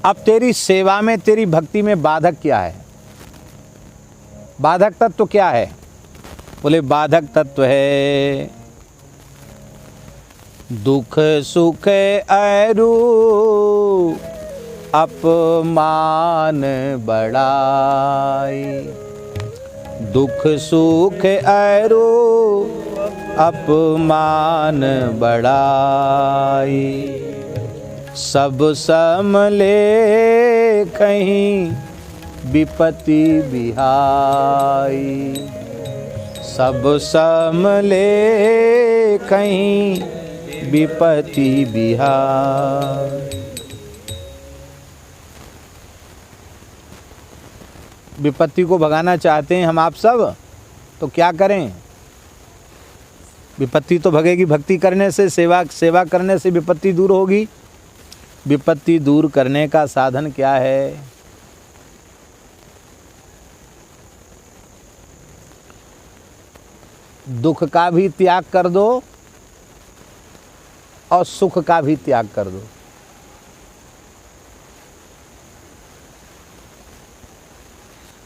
अब तेरी सेवा में, तेरी भक्ति में बाधक क्या है? बाधक तत्व क्या है? बोले बाधक तत्व है दुख सुख अरु अपमान बड़ाई। दुख सुख अरु अपमान बढ़ाई। सब समले कहीं विपत्ति बिहाई। सब समले कहीं विपत्ति बिहाई। विपत्ति को भगाना चाहते हैं हम आप सब, तो क्या करें? विपत्ति तो भगेगी भक्ति करने से, सेवा करने से विपत्ति दूर होगी। विपत्ति दूर करने का साधन क्या है? दुख का भी त्याग कर दो और सुख का भी त्याग कर दो।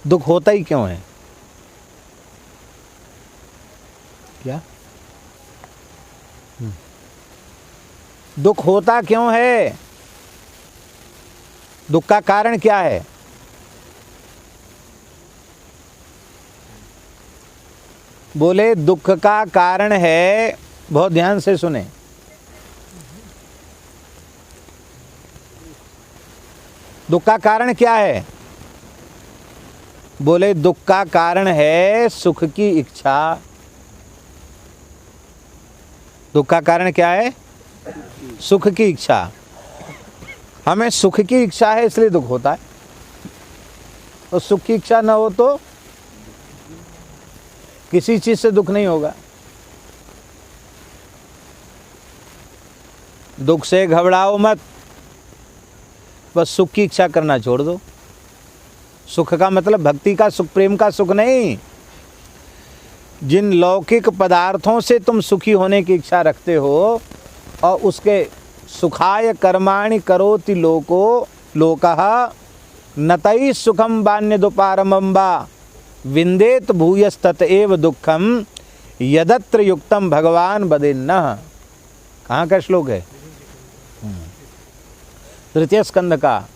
दुख होता ही क्यों है? क्या दुख होता क्यों है? दुख का कारण क्या है? बोले दुख का कारण है, बहुत ध्यान से सुने, दुख का कारण क्या है? बोले दुख का कारण है सुख की इच्छा। दुख का कारण क्या है? सुख की इच्छा। हमें सुख की इच्छा है इसलिए दुख होता है, और सुख की इच्छा ना हो तो किसी चीज से दुख नहीं होगा। दुख से घबराओ मत, बस सुख की इच्छा करना छोड़ दो। सुख का मतलब भक्ति का सुख, प्रेम का सुख नहीं। जिन लौकिक पदार्थों से तुम सुखी होने की इच्छा रखते हो और उसके सुखाय कर्माणि करोति लोको लोकः नतई सुखम बान्यदुपारमम्बा विंदेत भूयस्तत एव दुखम यदत्र युक्तम भगवान वदेन्नः। कहाँ का श्लोक है? तृतीय स्कंद का।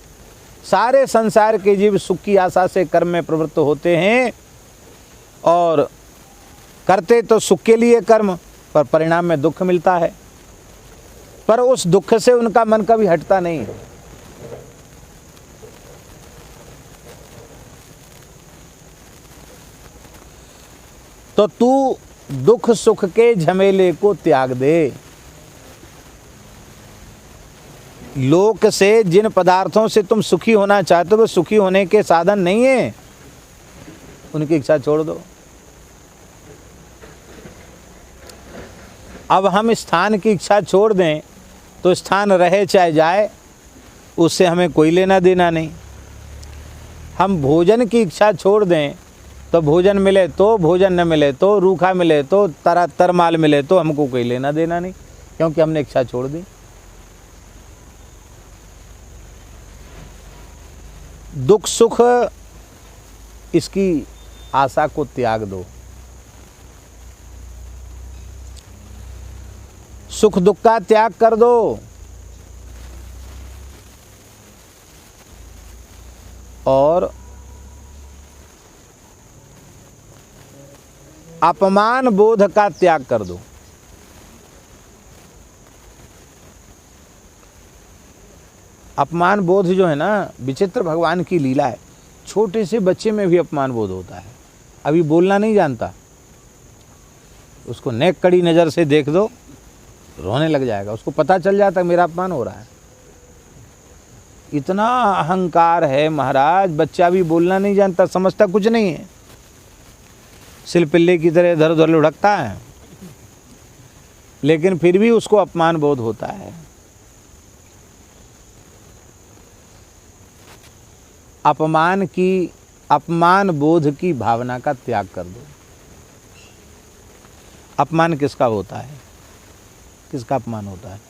सारे संसार के जीव सुख की आशा से कर्म में प्रवृत्त होते हैं और करते तो सुख के लिए कर्म, पर परिणाम में दुख मिलता है। पर उस दुख से उनका मन कभी हटता नहीं है। तो तू दुख सुख के झमेले को त्याग दे। लोक से जिन पदार्थों से तुम सुखी होना चाहते हो वो सुखी होने के साधन नहीं है, उनकी इच्छा छोड़ दो। अब हम स्थान की इच्छा छोड़ दें तो स्थान रहे चाहे जाए, उससे हमें कोई लेना देना नहीं। हम भोजन की इच्छा छोड़ दें तो भोजन मिले तो, भोजन न मिले तो, रूखा मिले तो, तरमाल मिले तो, हमको कोई लेना देना नहीं, क्योंकि हमने इच्छा छोड़ दी। दुख सुख इसकी आशा को त्याग दो। सुख दुख का त्याग कर दो। और अपमान बोध का त्याग कर दो। अपमान बोध जो है ना, विचित्र भगवान की लीला है। छोटे से बच्चे में भी अपमान बोध होता है। अभी बोलना नहीं जानता, उसको नेक कड़ी नज़र से देख दो, रोने लग जाएगा। उसको पता चल जाता है मेरा अपमान हो रहा है। इतना अहंकार है महाराज, बच्चा भी बोलना नहीं जानता, समझता कुछ नहीं है, सिलपिल्ले की तरह इधर उधर लुढ़कता है, लेकिन फिर भी उसको अपमान बोध होता है। अपमान बोध की भावना का त्याग कर दो। अपमान किसका होता है? किसका अपमान होता है?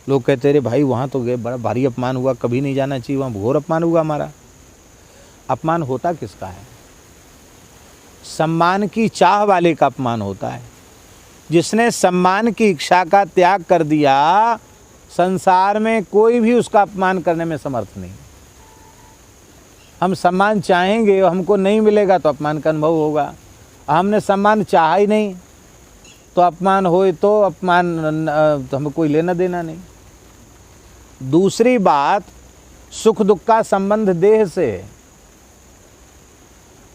लोग कहते अरे भाई वहाँ तो गए, बड़ा भारी अपमान हुआ, कभी नहीं जाना चाहिए, वहाँ घोर अपमान हुआ हमारा। अपमान होता किसका है? सम्मान की चाह वाले का अपमान होता है। जिसने सम्मान की इच्छा का त्याग कर दिया, संसार में कोई भी उसका अपमान करने में समर्थ नहीं। हम सम्मान चाहेंगे और हमको नहीं मिलेगा तो अपमान का अनुभव होगा। हमने सम्मान चाहा ही नहीं तो अपमान होए तो अपमान तो हमें कोई लेना देना नहीं। दूसरी बात, सुख दुख का संबंध देह से,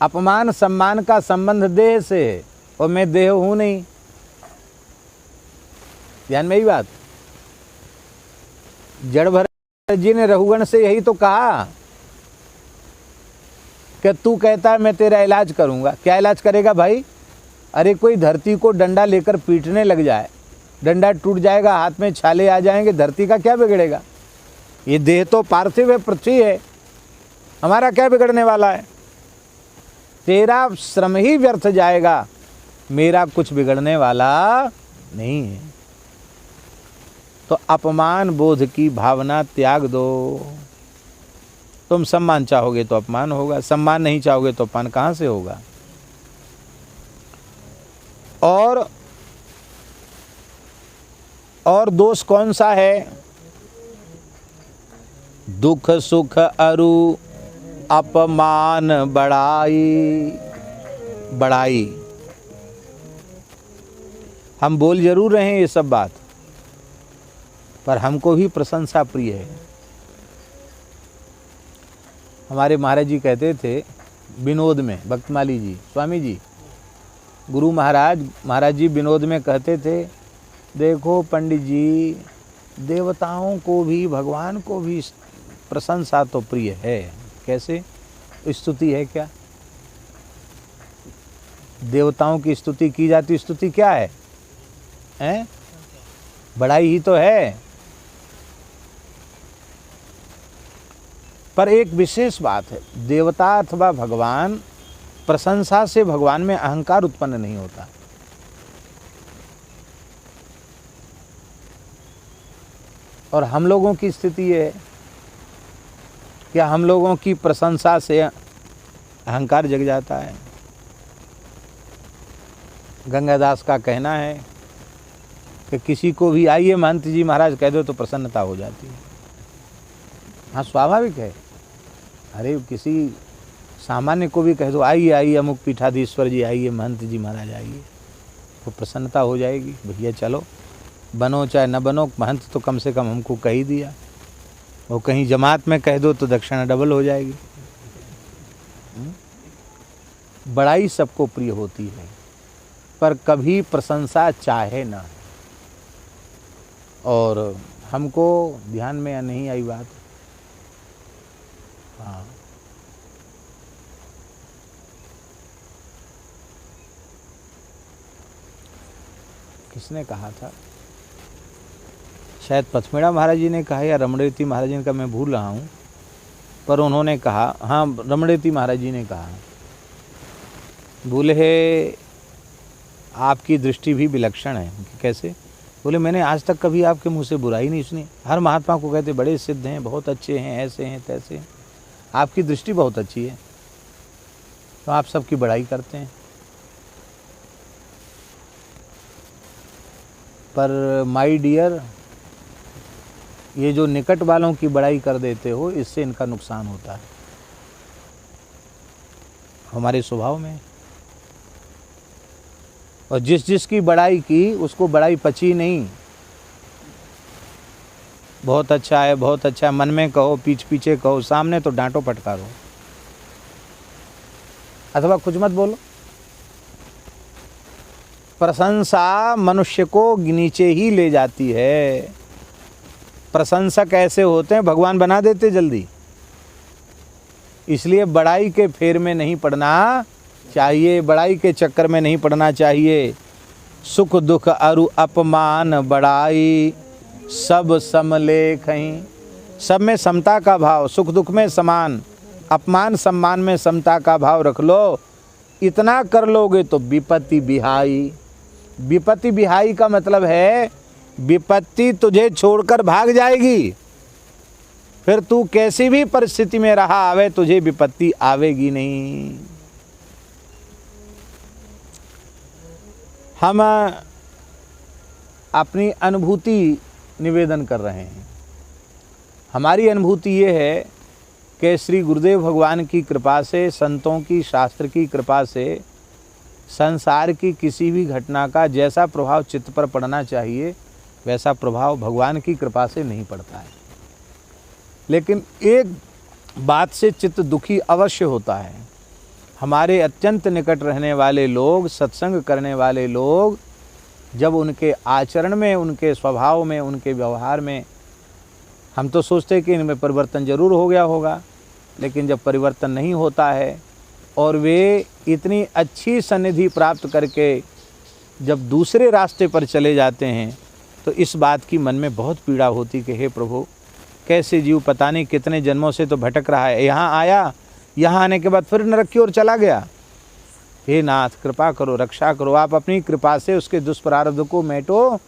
अपमान सम्मान का संबंध देह से, और मैं देह हूं नहीं। ध्यान में ही बात। जड़ भरत जी ने रघुगण से यही तो कहा कि तू कहता है मैं तेरा इलाज करूंगा। क्या इलाज करेगा भाई? अरे कोई धरती को डंडा लेकर पीटने लग जाए, डंडा टूट जाएगा, हाथ में छाले आ जाएंगे, धरती का क्या बिगड़ेगा? ये देह तो पार्थिव है, पृथ्वी है, हमारा क्या बिगड़ने वाला है? तेरा श्रम ही व्यर्थ जाएगा, मेरा कुछ बिगड़ने वाला नहीं है। तो अपमान बोध की भावना त्याग दो। तुम सम्मान चाहोगे तो अपमान होगा, सम्मान नहीं चाहोगे तो अपमान कहाँ से होगा? और दोष कौन सा है? दुख सुख अरु अपमान बड़ाई। बड़ाई हम बोल जरूर रहे हैं ये सब बात, पर हमको भी प्रशंसा प्रिय है। हमारे महाराज जी कहते थे विनोद में, भक्तमाली जी स्वामी जी, गुरु महाराज जी विनोद में कहते थे, देखो पंडित जी, देवताओं को भी भगवान को भी प्रशंसा तो प्रिय है। कैसे? स्तुति है क्या? देवताओं की स्तुति की जाती, स्तुति क्या है? हैं? बड़ाई ही तो है। पर एक विशेष बात है, देवता अथवा भगवान, प्रशंसा से भगवान में अहंकार उत्पन्न नहीं होता। और हम लोगों की स्थिति ये है, क्या हम लोगों की प्रशंसा से अहंकार जग जाता है। गंगादास का कहना है कि किसी को भी आइए महंत जी महाराज कह दो तो प्रसन्नता हो जाती है। हाँ, स्वाभाविक है। अरे किसी सामान्य को भी कह दो आइए आइए अमुक पीठाधीश्वर जी आइए, महंत जी महाराज आइए, तो प्रसन्नता हो जाएगी। भैया चलो, बनो चाहे न बनो, महंत तो कम से कम हमको कह ही दिया। वो कहीं जमात में कह दो तो दक्षिणा डबल हो जाएगी। बड़ाई सबको प्रिय होती है, पर कभी प्रशंसा चाहे ना। और हमको ध्यान में नहीं आई बात। हाँ, किसने कहा था? शायद पथमेड़ा महाराज जी ने कहा या रमणेती महाराज जी ने कहा, मैं भूल रहा हूँ, पर उन्होंने कहा, हाँ रमणेती महाराज जी ने कहा, बोले आपकी दृष्टि भी विलक्षण है। कैसे? बोले मैंने आज तक कभी आपके मुंह से बुराई नहीं सुनी। हर महात्मा को कहते बड़े सिद्ध हैं, बहुत अच्छे हैं, ऐसे हैं तैसे हैं। आपकी दृष्टि बहुत अच्छी है, तो आप सबकी बड़ाई करते हैं। पर माय डियर, ये जो निकट वालों की बड़ाई कर देते हो, इससे इनका नुकसान होता है हमारे स्वभाव में। और जिसकी बड़ाई की उसको बड़ाई पची नहीं। बहुत अच्छा है, बहुत अच्छा है, मन में कहो, पीछे कहो, सामने तो डांटो फटकारो, अथवा कुछ मत बोलो। प्रशंसा मनुष्य को नीचे ही ले जाती है। प्रशंसक ऐसे होते हैं भगवान बना देते जल्दी। इसलिए बड़ाई के फेर में नहीं पड़ना चाहिए, बड़ाई के चक्कर में नहीं पड़ना चाहिए। सुख दुख अरु अपमान बड़ाई सब समलेखहीं। सब में समता का भाव, सुख दुख में समान, अपमान सम्मान में समता का भाव रख लो। इतना कर लोगे तो विपत्ति बिहाई। विपत्ति बिहाई का मतलब है विपत्ति तुझे छोड़कर भाग जाएगी। फिर तू कैसी भी परिस्थिति में रहा आवे, तुझे विपत्ति आवेगी नहीं। हम अपनी अनुभूति निवेदन कर रहे हैं। हमारी अनुभूति ये है कि श्री गुरुदेव भगवान की कृपा से, संतों की, शास्त्र की कृपा से संसार की किसी भी घटना का जैसा प्रभाव चित्त पर पड़ना चाहिए वैसा प्रभाव भगवान की कृपा से नहीं पड़ता है। लेकिन एक बात से चित्त दुखी अवश्य होता है। हमारे अत्यंत निकट रहने वाले लोग, सत्संग करने वाले लोग, जब उनके आचरण में, उनके स्वभाव में, उनके व्यवहार में हम तो सोचते हैं कि इनमें परिवर्तन जरूर हो गया होगा, लेकिन जब परिवर्तन नहीं होता है और वे इतनी अच्छी सन्निधि प्राप्त करके जब दूसरे रास्ते पर चले जाते हैं, तो इस बात की मन में बहुत पीड़ा होती कि हे प्रभु, कैसे जीव पता नहीं कितने जन्मों से तो भटक रहा है, यहाँ आया, यहाँ आने के बाद फिर नरक की ओर चला गया। हे नाथ, कृपा करो, रक्षा करो। आप अपनी कृपा से उसके दुष्प्रारब्ध को मेटो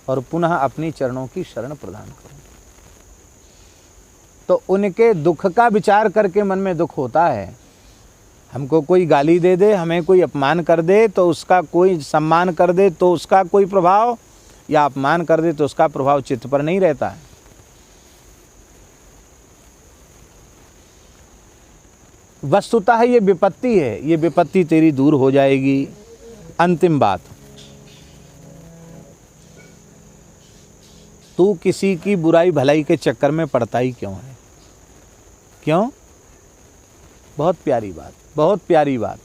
और पुनः अपनी चरणों की शरण प्रदान करो। तो उनके दुख का विचार करके मन में दुख होता है। हमको कोई गाली दे दे, हमें कोई अपमान कर दे तो उसका कोई, सम्मान कर दे तो उसका कोई प्रभाव, या अपमान कर दे तो उसका प्रभाव चित्त पर नहीं रहता है। वस्तुतः ये विपत्ति है, ये विपत्ति तेरी दूर हो जाएगी। अंतिम बात, तू किसी की बुराई भलाई के चक्कर में पड़ता ही क्यों है? क्यों? बहुत प्यारी बात, बहुत प्यारी बात।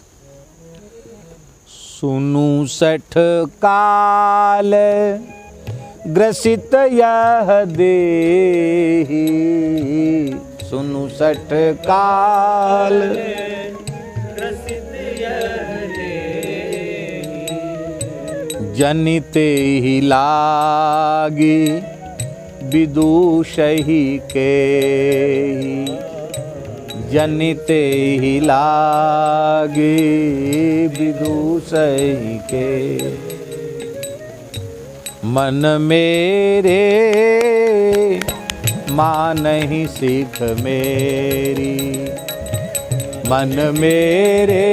सुनु सठ काल ग्रसित यह देहि, सुनु सठ काल ग्रसित यह देहि, जनिते ही लागी विदुषहि के, जनिते ही लागे विदुषहि के। मन मेरे मानहि सीख मेरी, मन मेरे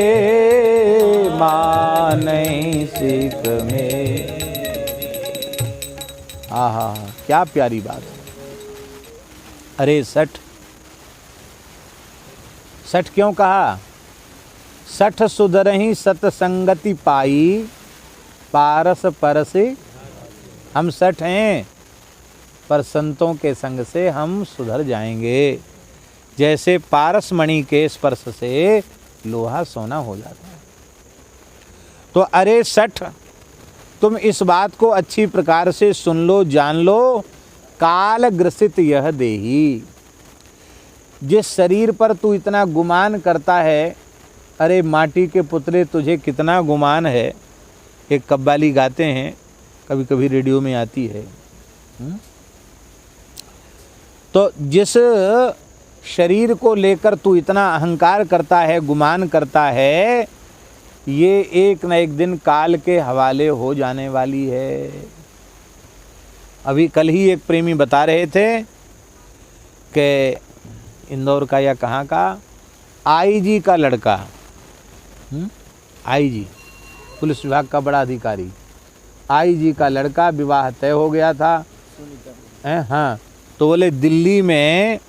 मानहि सीख मेरी। आहा, क्या प्यारी बात। अरे सठ, सठ क्यों कहा? सठ सुधरहि सतसंगति पाई, पारस परसे। हम सठ हैं, पर संतों के संग से हम सुधर जाएंगे। जैसे पारस मणि के स्पर्श से लोहा सोना हो जाता है। तो अरे सठ, तुम इस बात को अच्छी प्रकार से सुन लो, जान लो। काल ग्रसित यह देही, जिस शरीर पर तू इतना गुमान करता है, अरे माटी के पुतले तुझे कितना गुमान है। एक कव्वाली गाते हैं, कभी कभी रेडियो में आती है। तो जिस शरीर को लेकर तू इतना अहंकार करता है, गुमान करता है, ये एक न एक दिन काल के हवाले हो जाने वाली है। अभी कल ही एक प्रेमी बता रहे थे कि इंदौर का या कहाँ का आईजी का लड़का, आईजी पुलिस विभाग का बड़ा अधिकारी, आईजी का लड़का, विवाह तय हो गया था। हाँ, तो बोले दिल्ली में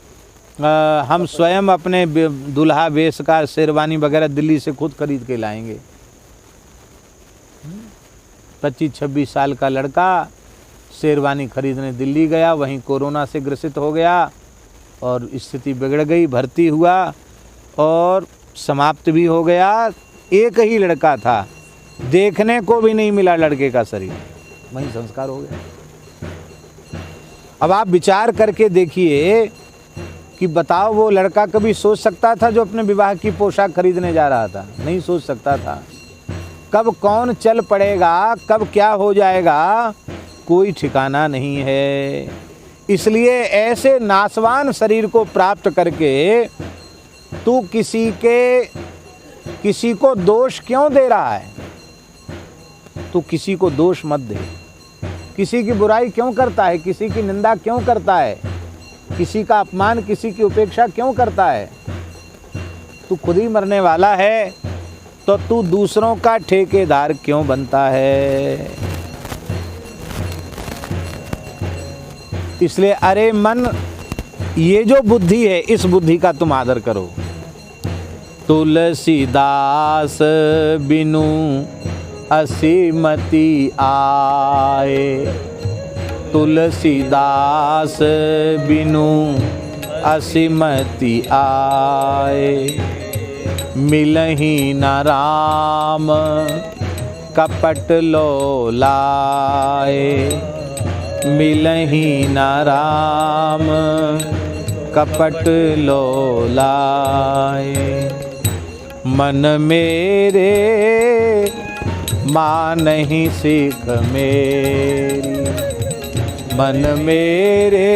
हम स्वयं अपने दूल्हा वेश का शेरवानी वगैरह दिल्ली से खुद खरीद के लाएंगे। 25-26 साल का लड़का शेरवानी खरीदने दिल्ली गया, वहीं कोरोना से ग्रसित हो गया और स्थिति बिगड़ गई, भर्ती हुआ और समाप्त भी हो गया। एक ही लड़का था, देखने को भी नहीं मिला लड़के का शरीर, वहीं संस्कार हो गया। अब आप विचार करके देखिए कि बताओ, वो लड़का कभी सोच सकता था जो अपने विवाह की पोशाक खरीदने जा रहा था? नहीं सोच सकता था। कब कौन चल पड़ेगा, कब क्या हो जाएगा, कोई ठिकाना नहीं है। इसलिए ऐसे नासवान शरीर को प्राप्त करके तू किसी को दोष क्यों दे रहा है? तू किसी को दोष मत दे, किसी की बुराई क्यों करता है, किसी की निंदा क्यों करता है, किसी का अपमान, किसी की उपेक्षा क्यों करता है? तू खुद ही मरने वाला है तो तू दूसरों का ठेकेदार क्यों बनता है? इसलिए अरे मन, ये जो बुद्धि है इस बुद्धि का तुम आदर करो। तुलसीदास बिनु असीमति आए, तुलसीदास बिनु असीमति आए। मिलहि न राम कपट लोलाए, मिलहि न राम कपट लोलाए। मन मेरे मानहि सीख मेरी, मन मेरे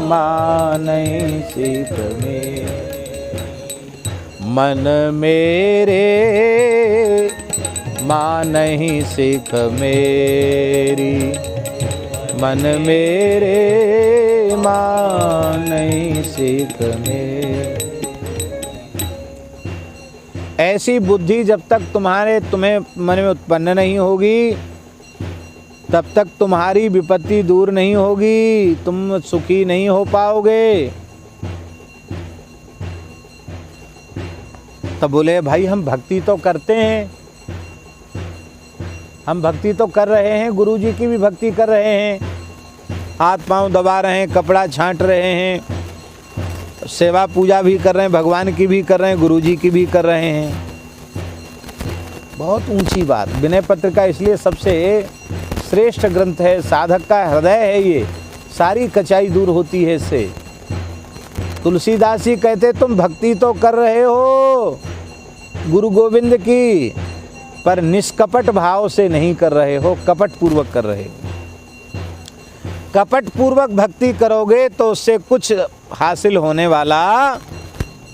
मानहि सीख मेरी, मन मेरे मानहि सीख मेरी, मन मेरे मानहि सीख मेरी। ऐसी बुद्धि जब तक तुम्हें मन में उत्पन्न नहीं होगी तब तक तुम्हारी विपत्ति दूर नहीं होगी, तुम सुखी नहीं हो पाओगे। तब बोले भाई हम भक्ति तो करते हैं, हम भक्ति तो कर रहे हैं, गुरुजी की भी भक्ति कर रहे हैं, हाथ पांव दबा रहे हैं, कपड़ा छांट रहे हैं, सेवा पूजा भी कर रहे हैं, भगवान की भी कर रहे हैं, गुरुजी की भी कर रहे हैं। बहुत ऊंची बात। विनय पत्र का इसलिए सबसे श्रेष्ठ ग्रंथ है, साधक का हृदय है ये, सारी कचाई दूर होती है इससे। तुलसीदास जी कहते तुम भक्ति तो कर रहे हो गुरु गोविंद की, पर निष्कपट भाव से नहीं कर रहे हो, कपट पूर्वक कर रहे हो। कपट पूर्वक भक्ति करोगे तो उससे कुछ हासिल होने वाला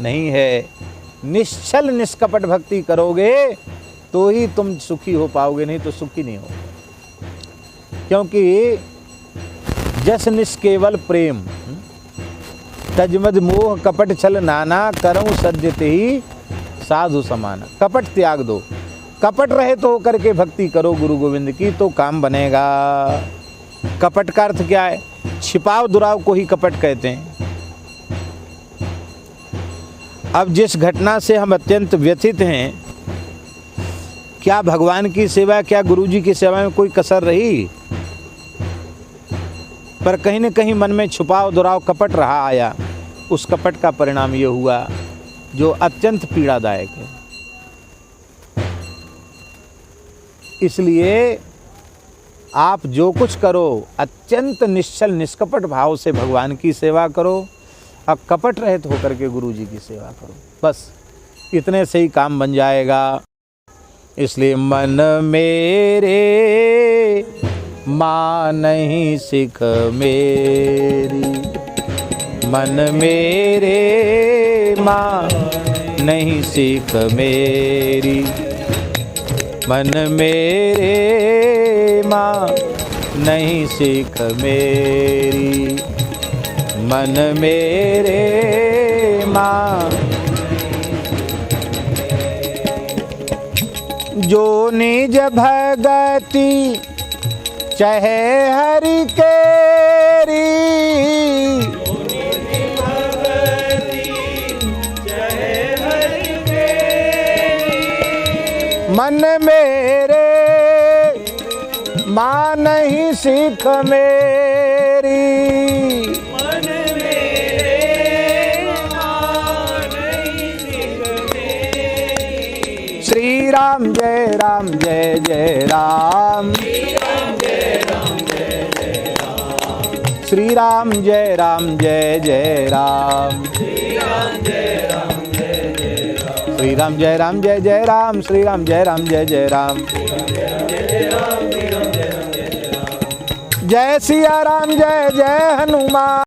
नहीं है। निश्चल निष्कपट भक्ति करोगे तो ही तुम सुखी हो पाओगे, नहीं तो सुखी नहीं हो। क्योंकि जस निष्केवल प्रेम तजमद मोह कपट छल नाना, करऊं सद्यते ही साधु समाना। कपट त्याग दो, कपट रहित तो होकर के भक्ति करो गुरु गोविंद की तो काम बनेगा। कपट का अर्थ क्या है? छिपाव दुराव को ही कपट कहते हैं। अब जिस घटना से हम अत्यंत व्यथित हैं, क्या भगवान की सेवा, क्या गुरुजी की सेवा में कोई कसर रही? पर कहीं न कहीं मन में छुपाव दुराव कपट रहा आया। उस कपट का परिणाम ये हुआ जो अत्यंत पीड़ादायक है। इसलिए आप जो कुछ करो अत्यंत निश्चल निष्कपट भाव से भगवान की सेवा करो, अब कपट रहित होकर के गुरु जी की सेवा करो, बस इतने से ही काम बन जाएगा। इसलिए मन मेरे मानहि सीख मेरी, मन मेरे मानहि सीख मेरी, मन मेरे मानहि सीख मेरी, मन मेरे जो निज भगति चाहे हरि केरी, मन मेरे मानहि सीख मेरी, मन मेरे मानहि सीख मेरी। श्री राम जय राम जय जय राम, श्री राम जय राम जय जय राम, श्री राम जय राम जय जय राम, श्री राम जय राम जय जय राम, श्री राम जय राम जय जय राम, जय सिया राम जय जय हनुमान।